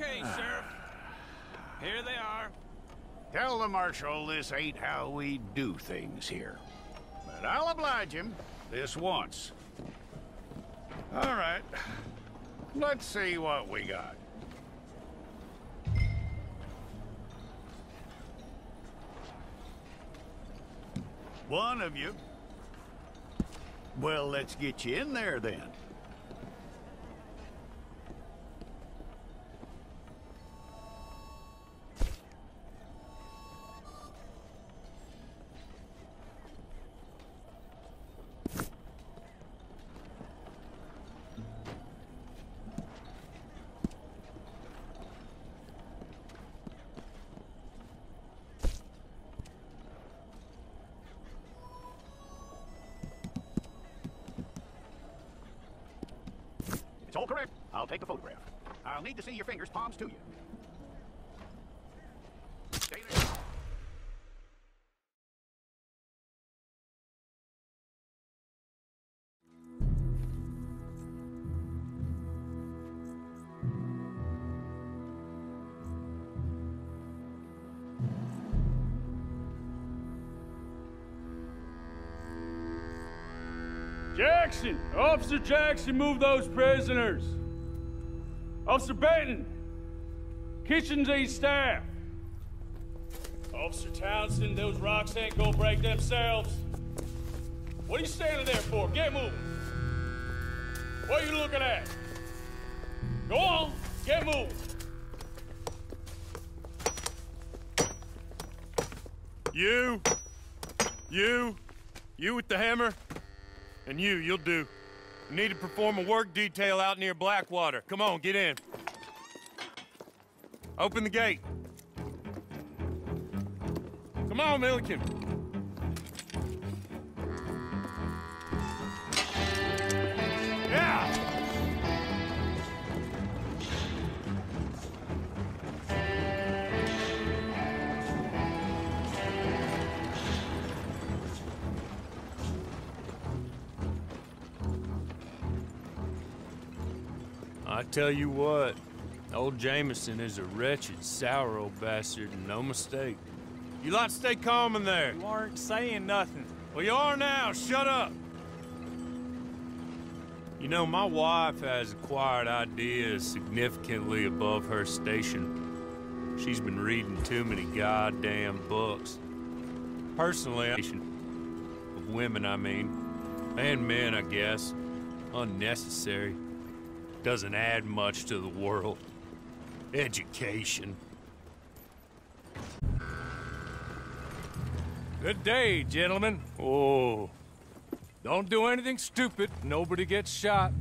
Okay, Sheriff. Here they are. Tell the Marshal this ain't how we do things here. But I'll oblige him this once. All right. Let's see what we got. One of you. Well, let's get you in there then. It's all correct. I'll take the photograph. I'll need to see your fingers, palms to you. Stay there. Jackson! Officer Jackson, move those prisoners! Officer Benton! Kitchens aid staff! Officer Townsend, those rocks ain't gonna break themselves. What are you standing there for? Get moving! What are you looking at? Go on, get moving! You with the hammer? And you'll do. You need to perform a work detail out near Blackwater. Come on, get in. Open the gate. Come on, Milliken. Yeah! I tell you what, old Jameson is a wretched, sour old bastard, and no mistake. You lot stay calm in there. You aren't saying nothing. Well, you are now. Shut up. You know, my wife has acquired ideas significantly above her station. She's been reading too many goddamn books. Personally, of women, I mean. And men, I guess. Unnecessary. Doesn't add much to the world. Education. Good day, gentlemen. Oh. Don't do anything stupid. Nobody gets shot.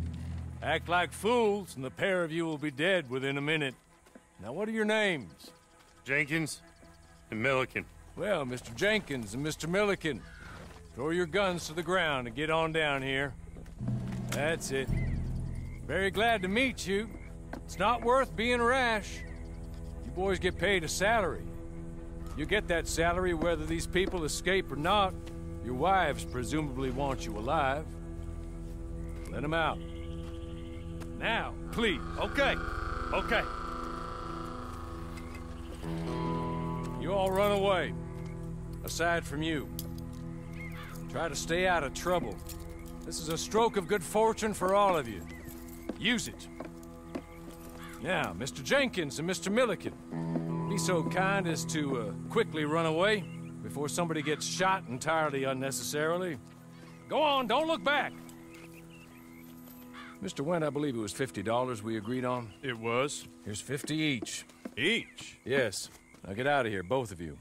Act like fools, and the pair of you will be dead within a minute. Now, what are your names? Jenkins and Milliken. Well, Mr. Jenkins and Mr. Milliken, throw your guns to the ground and get on down here. That's it. Very glad to meet you. It's not worth being rash. You boys get paid a salary. You get that salary whether these people escape or not. Your wives presumably want you alive. Let them out. Now, please. Okay. You all run away. Aside from you. Try to stay out of trouble. This is a stroke of good fortune for all of you. Use it. Now, Mr. Jenkins and Mr. Milliken, be so kind as to quickly run away before somebody gets shot entirely unnecessarily. Go on, don't look back. Mr. Wendt, I believe it was $50 we agreed on. It was. Here's 50 each. Each? Yes. Now get out of here, both of you.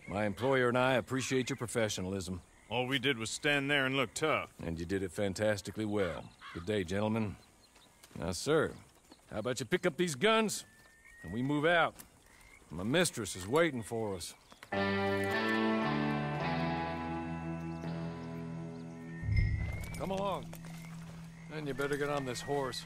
My employer and I appreciate your professionalism. All we did was stand there and look tough. And you did it fantastically well. Good day, gentlemen. Now, sir, how about you pick up these guns, and we move out? My mistress is waiting for us. Come along. And you better get on this horse.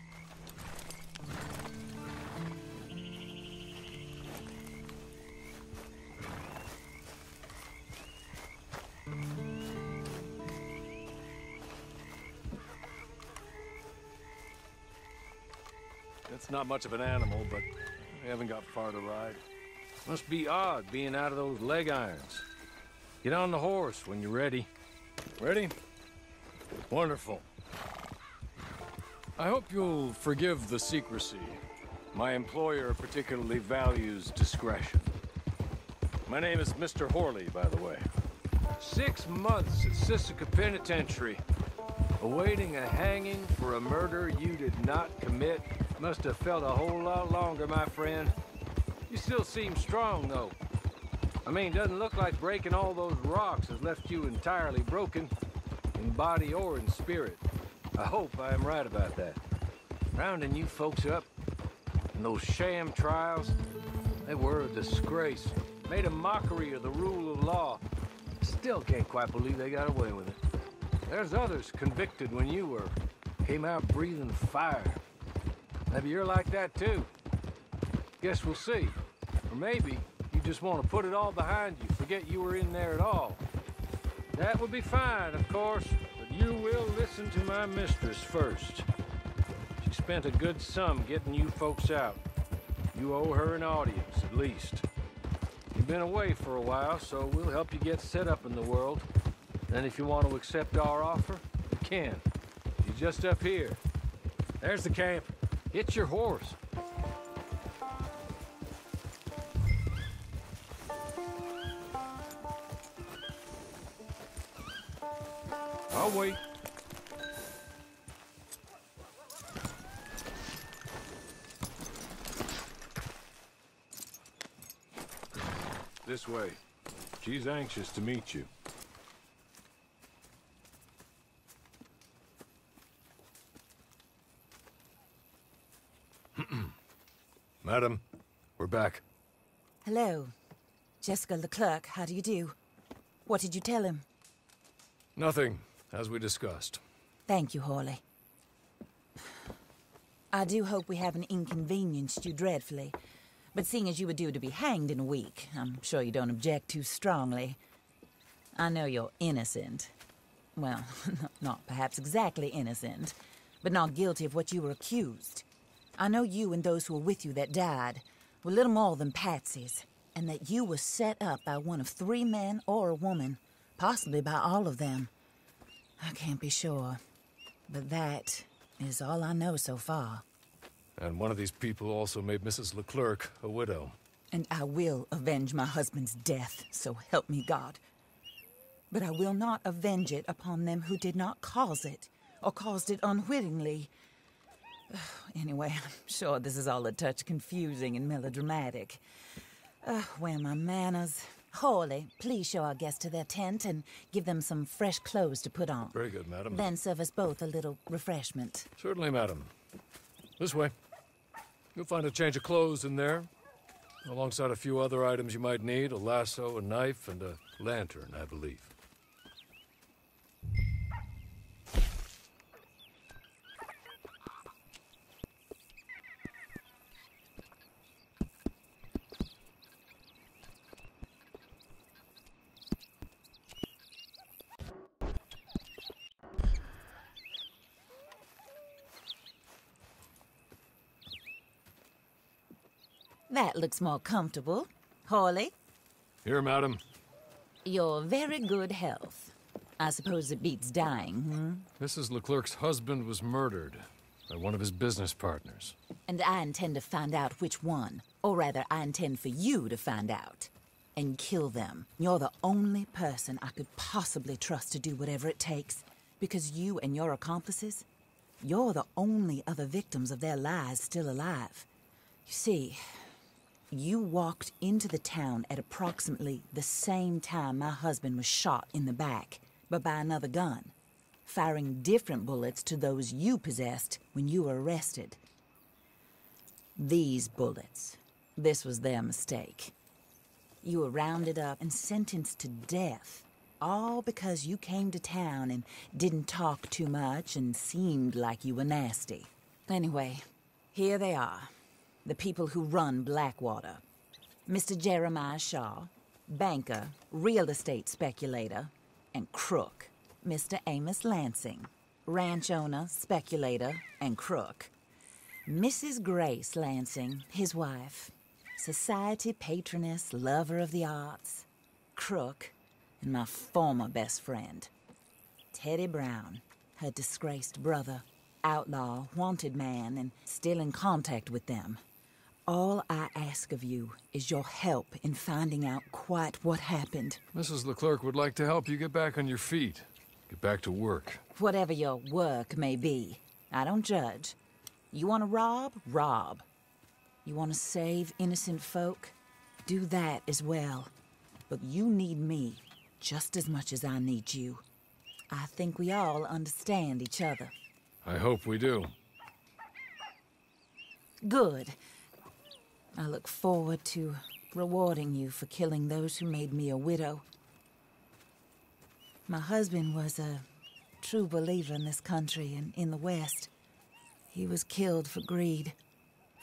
It's not much of an animal, but We haven't got far to ride. Must be odd being out of those leg irons. Get on the horse when you're ready. Ready? Wonderful. I hope you'll forgive the secrecy. My employer particularly values discretion. My name is Mr. Horley, by the way. 6 months at Sisika Penitentiary, awaiting a hanging for a murder you did not commit. Must have felt a whole lot longer, my friend. You still seem strong, though. I mean, doesn't look like breaking all those rocks has left you entirely broken, in body or in spirit. I hope I am right about that. Rounding you folks up, and those sham trials, they were a disgrace. Made a mockery of the rule of law. Still can't quite believe they got away with it. There's others convicted when you were. Came out breathing fire. Maybe you're like that too. Guess we'll see. Or maybe you just want to put it all behind you, forget you were in there at all. That would be fine, of course, but you will listen to my mistress first. She spent a good sum getting you folks out. You owe her an audience, at least. You've been away for a while, so we'll help you get set up in the world. Then if you want to accept our offer, you can. You're just up here. There's the camp. Get your horse. I'll wait. This way. She's anxious to meet you. Madam, we're back. Hello. Jessica Leclerc, how do you do? What did you tell him? Nothing, as we discussed. Thank you, Horley. I do hope we haven't inconvenienced you dreadfully. But seeing as you were due to be hanged in a week, I'm sure you don't object too strongly. I know you're innocent. Well, not perhaps exactly innocent, but not guilty of what you were accused. I know you and those who were with you that died were little more than patsies, and that you were set up by one of 3 men or a woman, possibly by all of them. I can't be sure, but that is all I know so far. And one of these people also made Mrs. Leclerc a widow. And I will avenge my husband's death, so help me God. But I will not avenge it upon them who did not cause it, or caused it unwittingly. Anyway, I'm sure this is all a touch confusing and melodramatic. Where are my manners? Horley, please show our guests to their tent and give them some fresh clothes to put on. Very good, madam. Then serve us both a little refreshment. Certainly, madam. This way. You'll find a change of clothes in there, alongside a few other items you might need, a lasso, a knife, and a lantern, I believe. That looks more comfortable. Horley? Here, madam. Your very good health. I suppose it beats dying, Mrs. Leclerc's husband was murdered by one of his business partners. And I intend to find out which one. Or rather, I intend for you to find out. And kill them. You're the only person I could possibly trust to do whatever it takes. Because you and your accomplices, you're the only other victims of their lies still alive. You see, you walked into the town at approximately the same time my husband was shot in the back, but by another gun, firing different bullets to those you possessed when you were arrested. These bullets, this was their mistake. You were rounded up and sentenced to death, all because you came to town and didn't talk too much and seemed like you were nasty. Anyway, here they are. The people who run Blackwater. Mr. Jeremiah Shaw, banker, real estate speculator, and crook. Mr. Amos Lansing, ranch owner, speculator, and crook. Mrs. Grace Lansing, his wife, society patroness, lover of the arts, crook, and my former best friend. Teddy Brown, her disgraced brother, outlaw, wanted man, and still in contact with them. All I ask of you is your help in finding out quite what happened. Mrs. Leclerc would like to help you get back on your feet. Get back to work. Whatever your work may be, I don't judge. You want to rob? Rob. You want to save innocent folk? Do that as well. But you need me just as much as I need you. I think we all understand each other. I hope we do. Good. I look forward to rewarding you for killing those who made me a widow. My husband was a true believer in this country and in the West. He was killed for greed.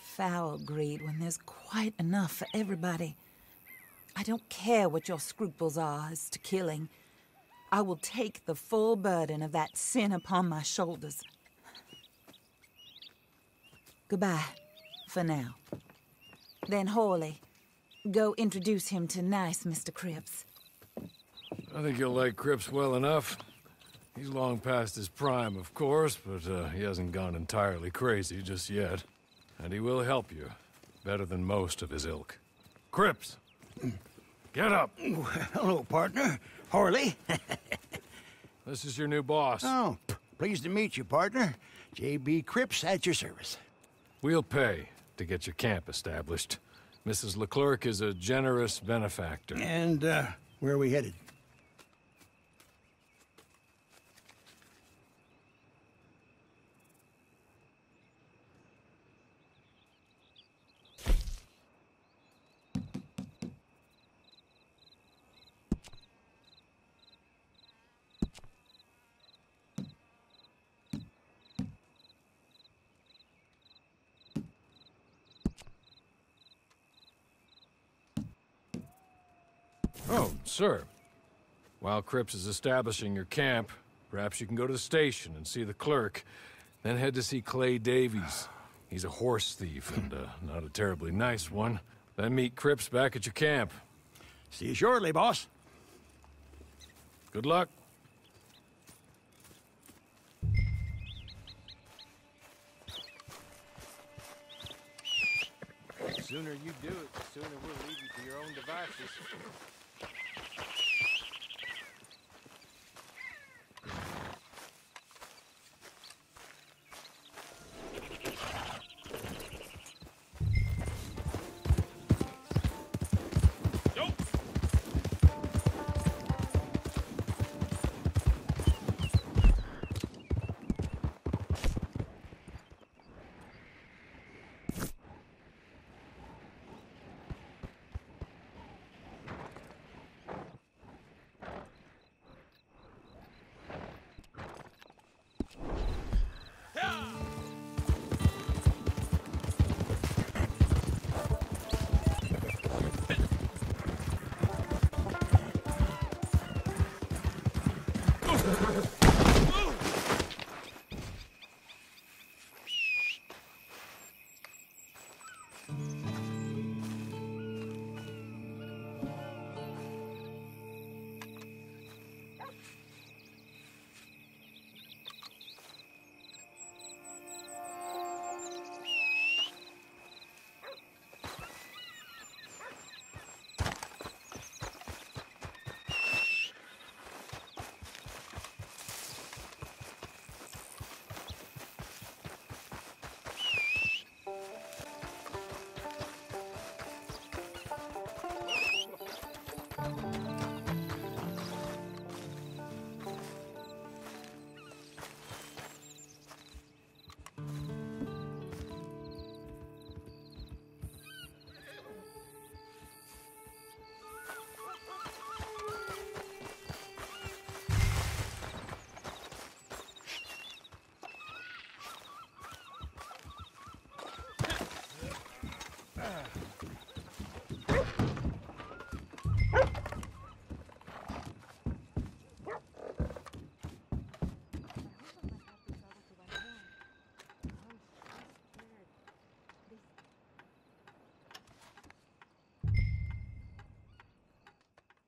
Foul greed when there's quite enough for everybody. I don't care what your scruples are as to killing. I will take the full burden of that sin upon my shoulders. Goodbye, for now. Then Hawley, go introduce him to nice Mr. Cripps. I think you'll like Cripps well enough. He's long past his prime, of course, but he hasn't gone entirely crazy just yet. And he will help you, better than most of his ilk. Cripps! Get up! Hello, partner. Harley. This is your new boss. Oh, pleased to meet you, partner. J.B. Cripps at your service. We'll pay to get your camp established. Mrs. Leclerc is a generous benefactor. And, where are we headed? Oh, sir. While Cripps is establishing your camp, perhaps you can go to the station and see the clerk, then head to see Clay Davies. He's a horse thief, and not a terribly nice one. Then meet Cripps back at your camp. See you shortly, boss. Good luck. The sooner you do it, the sooner we'll leave you to your own devices.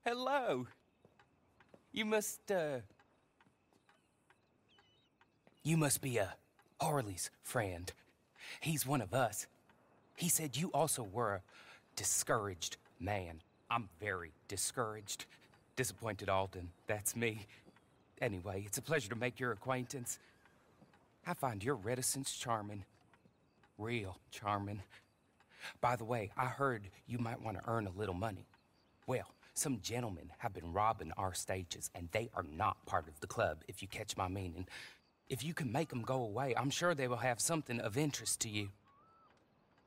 Hello. You must be Harley's friend. He's one of us. He said you also were a discouraged man. I'm very discouraged. Disappointed Alden, that's me. Anyway, it's a pleasure to make your acquaintance. I find your reticence charming. Real charming. By the way, I heard you might want to earn a little money. Well, some gentlemen have been robbing our stages, and they are not part of the club, if you catch my meaning. If you can make them go away, I'm sure they will have something of interest to you.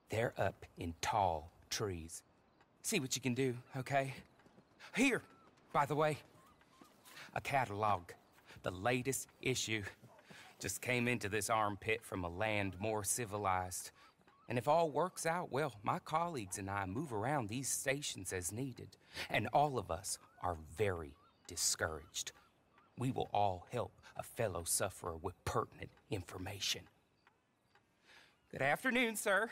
They're up in tall trees. See what you can do, okay? Here, by the way, a catalog. The latest issue. Just came into this armpit from a land more civilized. And if all works out, well, my colleagues and I move around these stations as needed. And all of us are very discouraged. We will all help a fellow sufferer with pertinent information. Good afternoon, sir.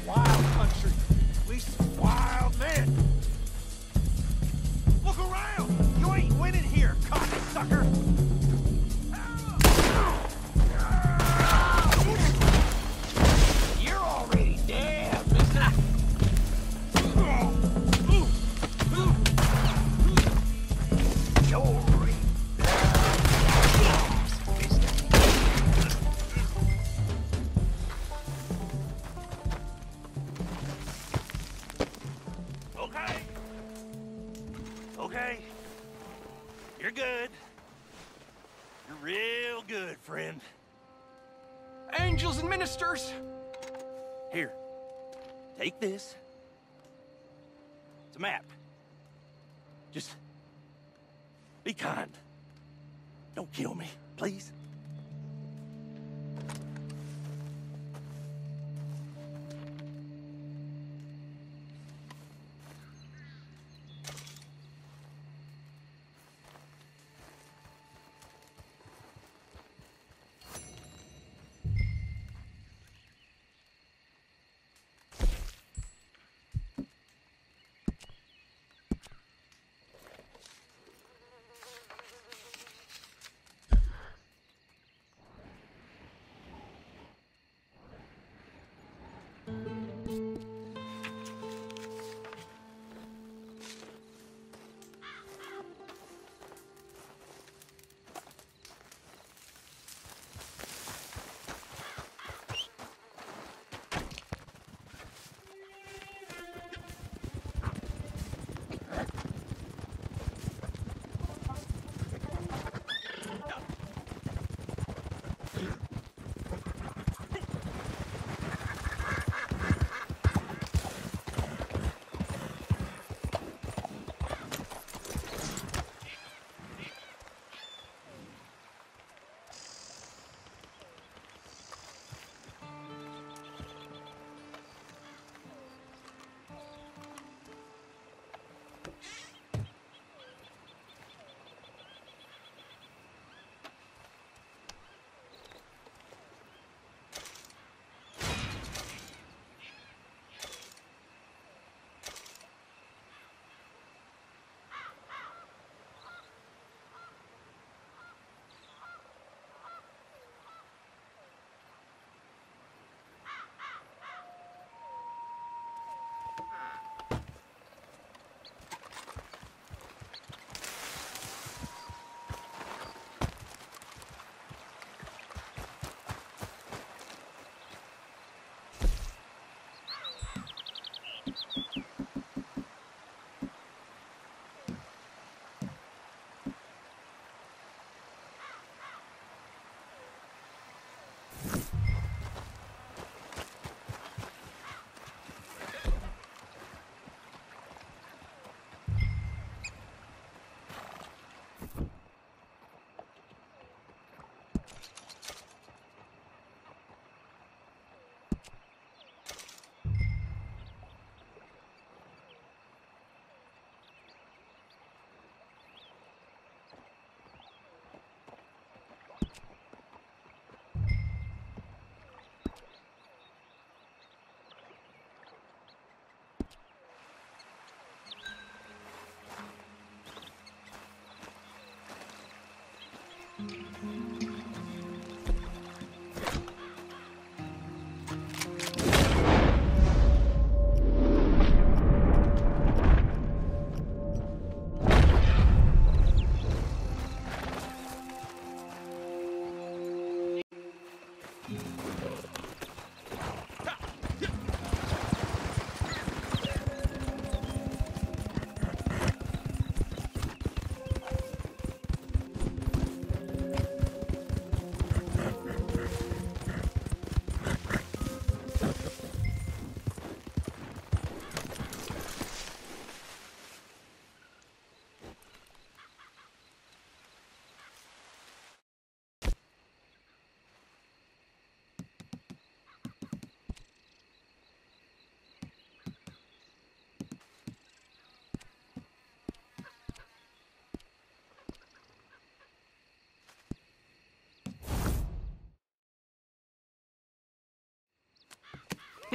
wild country. We some wild men. Look around! You ain't winning here, cocksucker! You're already dead, mister. Jewelry. Okay. Okay. You're good. You're real good, friend. Angels and ministers! Here. Take this. It's a map. Just be kind. Don't kill me, please.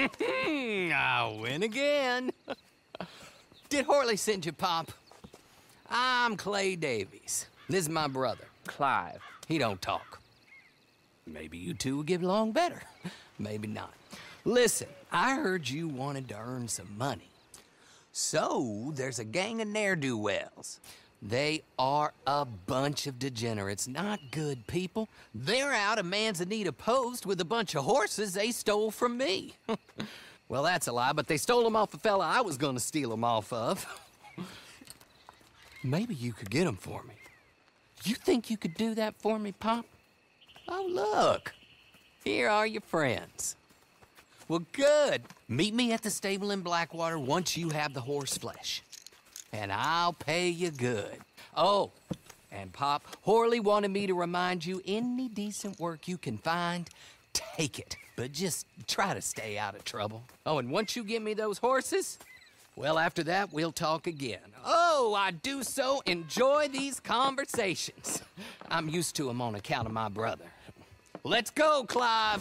I win again. Did Horley send you, Pop? I'm Clay Davies. This is my brother, Clive. He don't talk. Maybe you two will get along better. Maybe not. Listen, I heard you wanted to earn some money. So, there's a gang of ne'er-do-wells. They are a bunch of degenerates, not good people. They're out of Manzanita Post with a bunch of horses they stole from me. Well, that's a lie, but they stole them off a fella I was gonna steal them off of. Maybe you could get them for me. You think you could do that for me, Pop? Oh, look. Here are your friends. Well, good. Meet me at the stable in Blackwater once you have the horse flesh. And I'll pay you good. Oh, and Pop, Horley wanted me to remind you, any decent work you can find, take it. But just try to stay out of trouble. Oh, and once you give me those horses, well, after that, we'll talk again. Oh, I do so enjoy these conversations. I'm used to them on account of my brother. Let's go, Clive.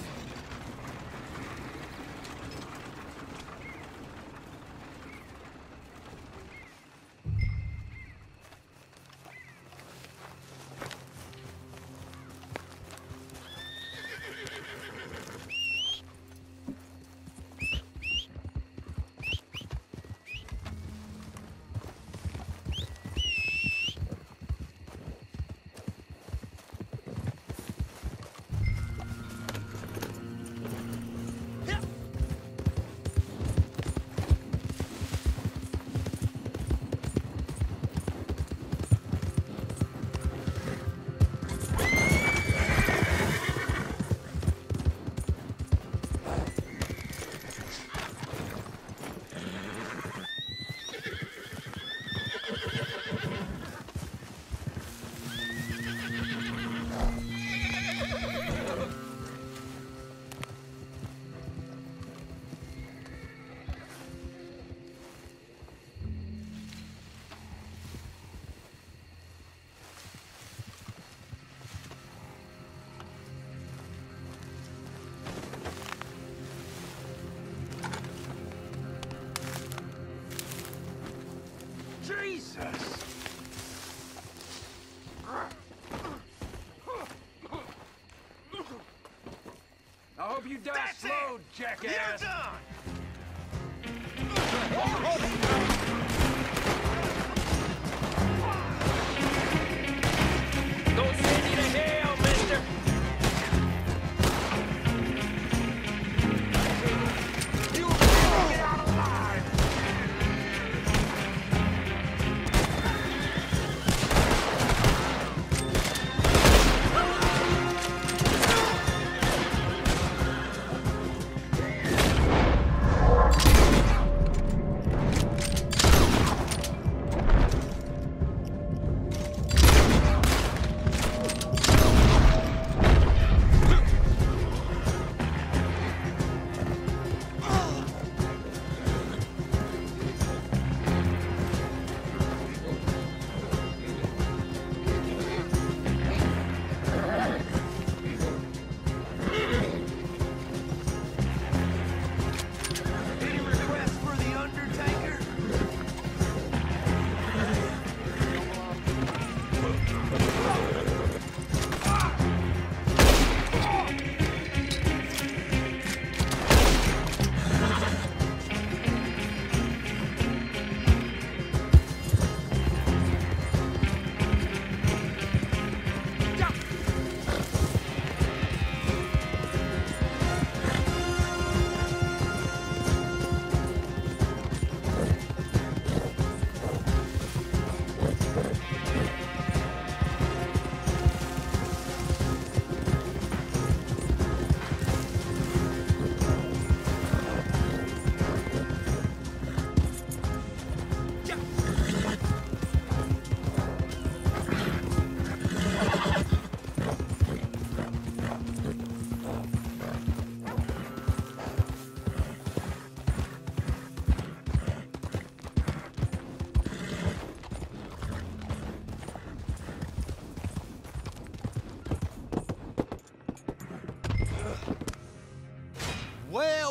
Jesus! I hope you die That's slow, it! jackass. You're done! Go send you to hell, mister! You'll never get out alive!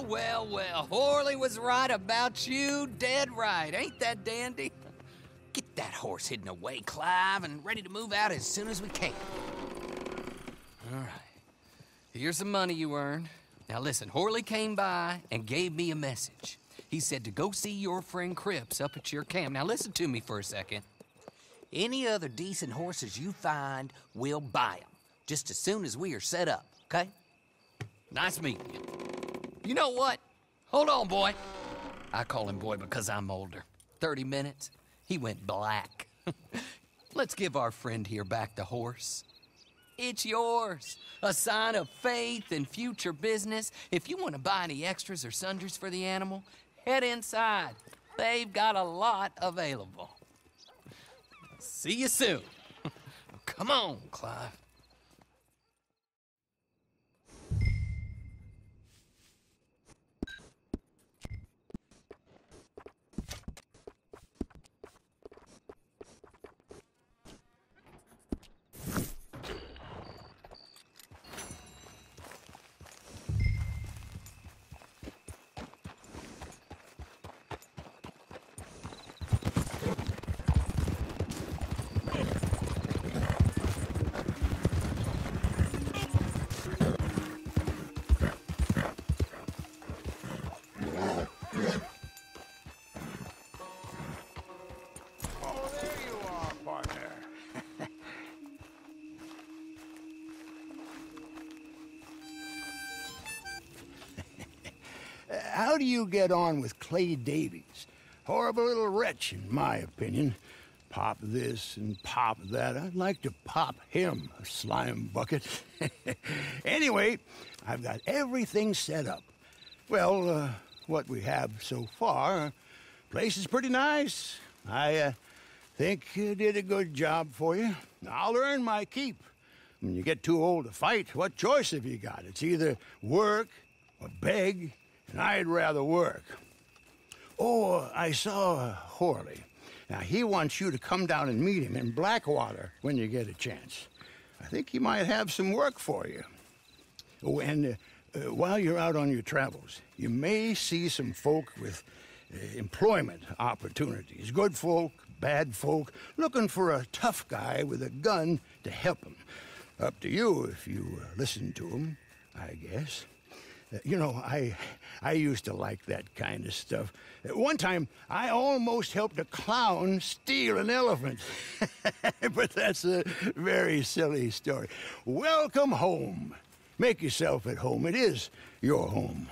well, well. Horley was right about you, dead right. Ain't that dandy? Get that horse hidden away, Clive, and ready to move out as soon as we can. All right. Here's the money you earned. Now listen, Horley came by and gave me a message. He said to go see your friend Cripps up at your camp. Now listen to me for a second. Any other decent horses you find, we'll buy them. Just as soon as we are set up, okay? Nice meeting you. You know what? Hold on, boy. I call him boy because I'm older. 30 minutes, he went black. Let's give our friend here back the horse. It's yours. A sign of faith and future business. If you want to buy any extras or sundries for the animal, head inside. They've got a lot available. See you soon. Come on, Clive. Oh, there you are, partner. How do you get on with Clay Davies? Horrible little wretch, in my opinion. Pop this and pop that. I'd like to pop him, a slime bucket. Anyway, I've got everything set up. Well, what we have so far, place is pretty nice. I think you did a good job for you. I'll earn my keep. When you get too old to fight, what choice have you got? It's either work or beg, and I'd rather work. Oh, I saw Horley. Now, he wants you to come down and meet him in Blackwater when you get a chance. I think he might have some work for you. Oh, and while you're out on your travels, you may see some folk with employment opportunities. Good folk, bad folk, looking for a tough guy with a gun to help them. Up to you if you listen to them, I guess. You know, I used to like that kind of stuff. One time, I almost helped a clown steal an elephant. But that's a very silly story. Welcome home. Make yourself at home. It is your home.